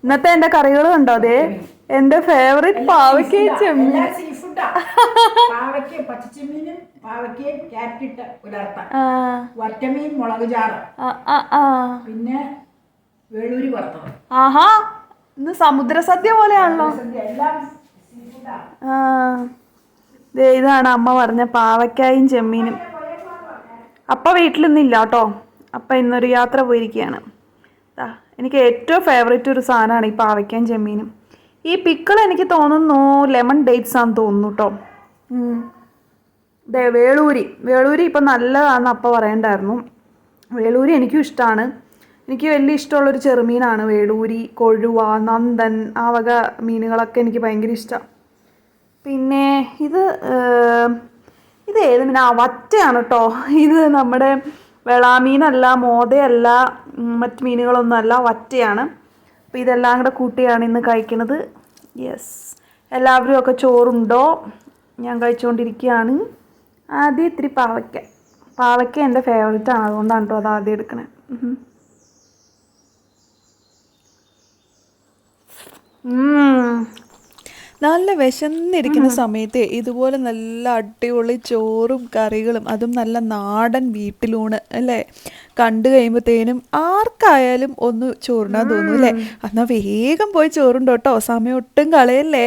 ഇന്നത്തെ എന്റെ കറികൾ കണ്ടോ? അതെ എന്റെ ഫേവറേറ്റ് പാവയ്ക്ക ചെമ്മീൻ. വറ്റമീൻ മുളക് ചാറ്, പിന്നെ വേളൂരി വറുത്തത്. ആഹാ, ഇന്ന് സമുദ്ര സദ്യ പോലെയാണല്ലോ. ഇതാണ് അമ്മ പറഞ്ഞ പാവയ്ക്കായും ചെമ്മീനും. അപ്പ വീട്ടിലൊന്നില്ല കേട്ടോ. അപ്പ ഇന്നൊരു യാത്ര പോയിരിക്കുകയാണ്. എനിക്ക് ഏറ്റവും ഫേവറേറ്റ് ഒരു സാധനമാണ് ഈ പാവയ്ക്കായും ചെമ്മീനും. ഈ പിക്കിൾ എനിക്ക് തോന്നുന്നു ലെമൺ ഡേറ്റ്സ് ആണെന്ന് തോന്നുന്നു കേട്ടോ. വേളൂരി ഇപ്പം നല്ലതാണെന്ന് അപ്പ പറയണ്ടായിരുന്നു. വേളൂരി എനിക്കും ഇഷ്ടമാണ്. എനിക്ക് വലിയ ഇഷ്ടമുള്ളൊരു ചെറുമീനാണ് വേളൂരി, കൊഴുവ, നന്ദൻ, ആ വക മീനുകളൊക്കെ എനിക്ക് ഭയങ്കര ഇഷ്ടമാണ്. പിന്നെ ഇത് ഏത് മീനാ? വറ്റയാണ് കേട്ടോ. ഇത് നമ്മുടെ വെളാമീനല്ല, മോതയല്ല, മറ്റ് മീനുകളൊന്നും അല്ല, വറ്റയാണ്. അപ്പോൾ ഇതെല്ലാം കൂടെ കൂട്ടിയാണ് ഇന്ന് കഴിക്കുന്നത്. യെസ്, എല്ലാവരും ഒക്കെ ചോറുണ്ടോ? ഞാൻ കഴിച്ചുകൊണ്ടിരിക്കുകയാണ്. ആദ്യം ഇത്തിരി പാവയ്ക്ക എൻ്റെ ഫേവറേറ്റാണ്, അതുകൊണ്ടാണ് കേട്ടോ അത് ആദ്യം എടുക്കണേ. നല്ല വിശന്നിരിക്കുന്ന സമയത്ത് ഇതുപോലെ നല്ല അടിപൊളി ചോറും കറികളും, അതും നല്ല നാടൻ വീട്ടിലൂണ് അല്ലേ, കണ്ടു കഴിയുമ്പോഴത്തേനും ആർക്കായാലും ഒന്ന് ചോറിനാൻ തോന്നും അല്ലേ. എന്നാൽ വേഗം പോയി ചോറുണ്ടോ കേട്ടോ, സമയം ഒട്ടും കളയല്ലേ.